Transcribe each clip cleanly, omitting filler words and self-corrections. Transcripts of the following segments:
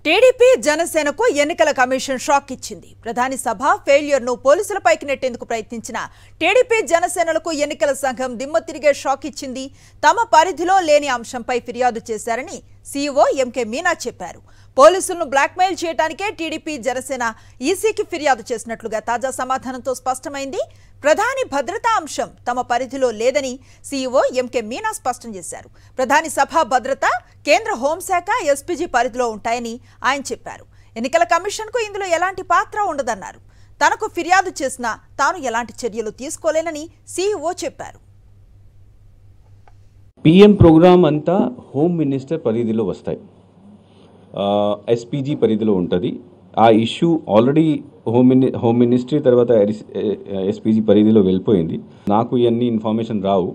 TDP జనసేనకు ఎన్నికల commission shock ఇచ్చింది. ప్రధాని సభ ఫెయిల్యూర్ ను పోలీసులపైకి నెట్టేందుకు ప్రయత్నించిన టీడీపీ జనసేనలకు ఎన్నికల సంఘం దిమ్మ తిరిగే షాక్ ఇచ్చింది. తమ పరిధిలో లేని అంశంపై ఫిర్యాదు చేశారని సీఈఓ ఎంకే మీనా చెప్పారు. పోలీసులను బ్లాక్మెయిల్ చేయడానికే టీడీపీ జనసేన ఈసీకి ఫిర్యాదు చేసినట్లుగా తాజా సమాధానంతో స్పష్టమైంది. ప్రధాని భద్రతా అంశం తమ పరిధిలో లేదని సీఈఓ ఎంకే మీనా స్పష్టం చేశారు. ప్రధాని సభ భద్రత కేంద్ర హోంశాఖ ఎస్పీజీ పరిధిలో ఉంటాయని ఆయన చెప్పారు. ఎన్నికల కమిషన్కు ఇందులో ఎలాంటి పాత్ర ఉండదన్నారు. తనకు ఫిర్యాదు చేసినా తాను ఎలాంటి చర్యలు తీసుకోలేనని సీఈఓ చెప్పారు. పీఎం ప్రోగ్రామ్ అంతా హోమ్ మినిస్టర్ పరిధిలో వస్తాయి, ఎస్పీజీ పరిధిలో ఉంటుంది. ఆ ఇష్యూ ఆల్రెడీ హోమ్ మినిస్ట్రీ తర్వాత ఎస్పీజీ పరిధిలో వెళ్ళిపోయింది. నాకు ఇవన్నీ ఇన్ఫర్మేషన్ రావు.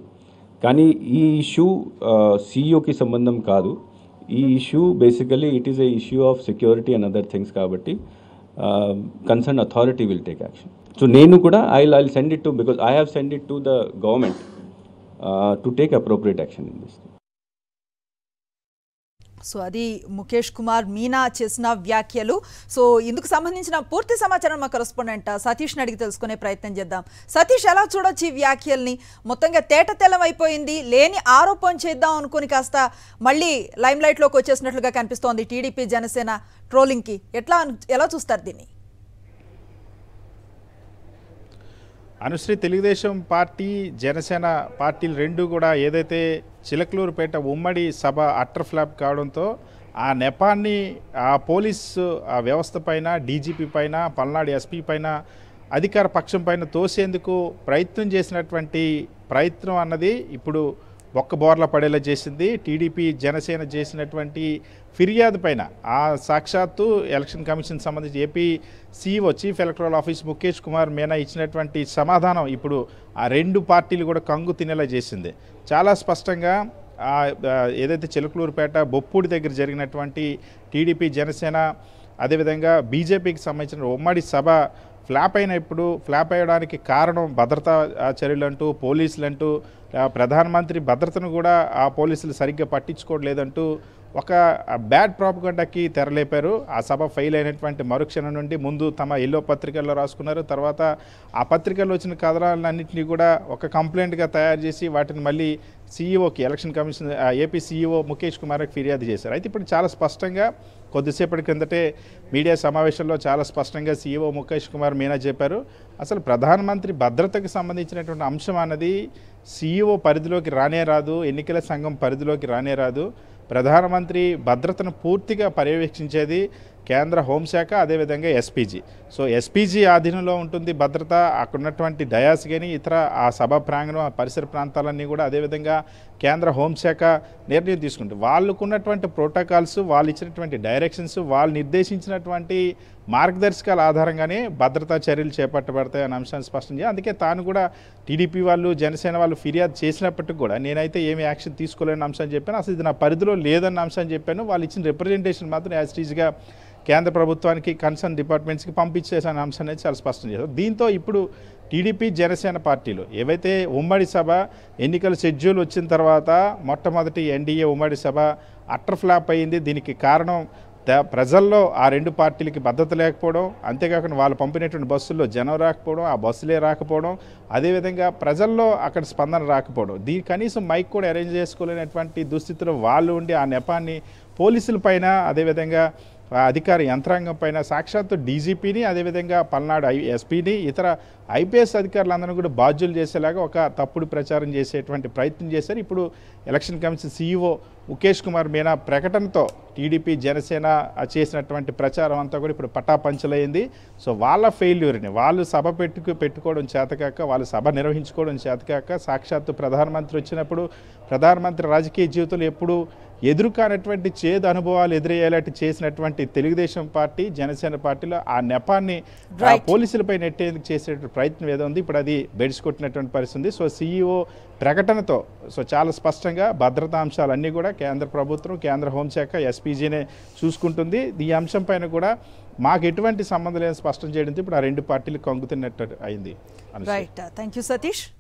కానీ ఈ ఇష్యూ సీఈఓకి సంబంధం కాదు. ఈ issue basically it is a issue of security and other things కాబట్టి concern authority will take action. So నేను కూడా I send it to because I have send it to the government to take appropriate action in this. So అది ముఖేష్ కుమార్ మీనా చేసిన వ్యాఖ్యలు. So ఇందుకు సంబంధించిన పూర్తి సమాచారం మా కరెస్పాండెంట్ సతీష్ని అడిగి తెలుసుకునే ప్రయత్నం చేద్దాం. సతీష్, ఎలా చూడొచ్చు ఈ వ్యాఖ్యల్ని? మొత్తంగా తేటతెల్లం అయిపోయింది. లేని ఆరోపణ చేద్దాం అనుకుని కాస్త మళ్ళీ లైమ్ లైట్లోకి వచ్చేసినట్లుగా కనిపిస్తోంది టీడీపీ జనసేన ట్రోలింగ్కి. ఎలా చూస్తారు దీన్ని? అనుశ్రీ, తెలుగుదేశం పార్టీ జనసేన పార్టీలు రెండు కూడా ఏదైతే చిలకలూరుపేట ఉమ్మడి సభ అట్టర్ ఫ్లాప్ కావడంతో ఆ నెపాన్ని ఆ పోలీసు వ్యవస్థ పైన, డీజీపీ పైన, పల్నాడు ఎస్పీ పైన, అధికార పక్షం పైన తోసేందుకు ప్రయత్నం చేసినటువంటి ప్రయత్నం అన్నది ఇప్పుడు ఒక్క బోర్ల పడేలా చేసింది. టీడీపీ జనసేన చేసినటువంటి ఫిర్యాదు పైన ఆ సాక్షాత్తు ఎలక్షన్ కమిషన్ సంబంధించి AP CEO chief electoral office Mukesh Kumar Meena ఇచ్చినటువంటి సమాధానం ఇప్పుడు ఆ రెండు పార్టీలు కూడా కంగు తినేలా చేసింది. చాలా స్పష్టంగా ఏదైతే చిలకలూరుపేట బొప్పూడి దగ్గర జరిగినటువంటి టీడీపీ జనసేన అదేవిధంగా బీజేపీకి సంబంధించిన ఉమ్మడి సభ ఫ్లాప్ అయ్యడానికి కారణం భద్రతా చర్యలంటూ, పోలీసులంటూ, ప్రధానమంత్రి భద్రతను కూడా ఆ పోలీసులు సరిగ్గా పట్టించుకోవట్లేదంటూ ఒక బ్యాడ్ ప్రాపగండాకి తెరలేపారు. ఆ సభ ఫెయిల్ అయినటువంటి మరుక్షణం నుండి ముందు తమ ఎల్లో పత్రికల్లో రాసుకున్నారు. తర్వాత ఆ పత్రికల్లో వచ్చిన కథనాలన్నింటినీ కూడా ఒక కంప్లైంట్గా తయారు చేసి వాటిని మళ్ళీ సీఈఓకి, election commission AP CEO Mukesh కుమార్కి ఫిర్యాదు చేశారు. అయితే ఇప్పుడు చాలా స్పష్టంగా కొద్దిసేపటి క్రిందటే మీడియా సమావేశంలో చాలా స్పష్టంగా సీఈఓ ముఖేష్ కుమార్ మీనా చెప్పారు. అసలు ప్రధానమంత్రి భద్రతకు సంబంధించినటువంటి అంశం అన్నది సీఈఓ పరిధిలోకి రానే రాదు, ఎన్నికల సంఘం పరిధిలోకి రానే రాదు. ప్రధానమంత్రి భద్రతను పూర్తిగా పర్యవేక్షించేది కేంద్ర హోంశాఖ, అదేవిధంగా ఎస్పీజీ. సో ఎస్పీజీ ఆధీనంలో ఉంటుంది భద్రత. అక్కడ ఉన్నటువంటి డయాస్ కానీ ఇతర ఆ సభా ప్రాంగణం, ఆ పరిసర ప్రాంతాలన్నీ కూడా అదేవిధంగా కేంద్ర హోంశాఖ నిర్ణయం తీసుకుంటుంది. వాళ్ళకున్నటువంటి ప్రోటోకాల్స్, వాళ్ళు ఇచ్చినటువంటి డైరెక్షన్స్, వాళ్ళు నిర్దేశించినటువంటి మార్గదర్శకాల ఆధారంగానే భద్రతా చర్యలు చేపట్టబడతాయి అనే అంశాన్ని స్పష్టం చేయాలి. అందుకే తాను కూడా టీడీపీ వాళ్ళు, జనసేన వాళ్ళు ఫిర్యాదు చేసినప్పటికీ కూడా నేనైతే ఏమి యాక్షన్ తీసుకోలేని అంశాన్ని చెప్పాను. అసలు ఇది నా పరిధిలో లేదన్న అంశాన్ని చెప్పాను. వాళ్ళు ఇచ్చిన రిప్రజెంటేషన్ మాత్రం యాజ్ టీజ్గా కేంద్ర ప్రభుత్వానికి, కన్సర్న్ డిపార్ట్మెంట్స్కి పంపించేసిన అంశం అనేది చాలా స్పష్టం చేశారు. దీంతో ఇప్పుడు టీడీపీ జనసేన పార్టీలు ఏవైతే ఉమ్మడి సభ ఎన్నికల షెడ్యూల్ వచ్చిన తర్వాత మొట్టమొదటి ఎన్డీఏ ఉమ్మడి సభ అట్టర్ ఫ్లాప్ అయింది. దీనికి కారణం ప్రజల్లో ఆ రెండు పార్టీలకి భద్రత లేకపోవడం, అంతేకాకుండా వాళ్ళు పంపినటువంటి బస్సుల్లో జనం రాకపోవడం, ఆ బస్సులే రాకపోవడం, అదేవిధంగా ప్రజల్లో అక్కడ స్పందన రాకపోవడం, కనీసం మైక్ కూడా అరేంజ్ చేసుకోలేనటువంటి దుస్థితిలో వాళ్ళు ఉండి ఆ నెపాన్ని పోలీసుల పైన, అదేవిధంగా అధికార యంత్రాంగం పైన, సాక్షాత్తు డీజీపీని, అదేవిధంగా పల్నాడు ఎస్పీని, ఇతర ఐపీఎస్ అధికారులందరూ కూడా బాధ్యులు చేసేలాగా ఒక తప్పుడు ప్రచారం చేసేటువంటి ప్రయత్నం చేశారు. ఇప్పుడు election commission CEO Mukesh Kumar Meena ప్రకటనతో టీడీపీ జనసేన చేసినటువంటి ప్రచారం అంతా కూడా ఇప్పుడు పటాపంచలైంది. సో వాళ్ళ ఫెయిల్యూర్ని, వాళ్ళు సభ పెట్టుకోవడం చేతకాక, వాళ్ళు సభ నిర్వహించుకోవడం చేతకాక, సాక్షాత్తు ప్రధానమంత్రి వచ్చినప్పుడు ప్రధానమంత్రి రాజకీయ జీవితంలో ఎప్పుడు ఎదురుకానటువంటి చేదు అనుభవాలు ఎదురయ్యేలాంటి చేసినటువంటి తెలుగుదేశం పార్టీ, జనసేన పార్టీలో ఆ నెపాన్ని పోలీసులపై నెట్టేందుకు చేసేటువంటి ప్రయత్నం ఏదో ఉంది. ఇప్పుడు అది బెడిసికొట్టినటువంటి పరిస్థితి ఉంది. సో సీఈఓ ప్రకటనతో చాలా స్పష్టంగా భద్రతా అంశాలన్నీ కూడా కేంద్ర ప్రభుత్వం, కేంద్ర హోంశాఖ, ఎస్పీజీనే చూసుకుంటుంది. ఈ అంశం పైన కూడా మాకు ఎటువంటి సంబంధం లేదని స్పష్టం చేయడంతో ఇప్పుడు ఆ రెండు పార్టీలు కంగుతున్నట్టు అయింది. Right, thank you Satish.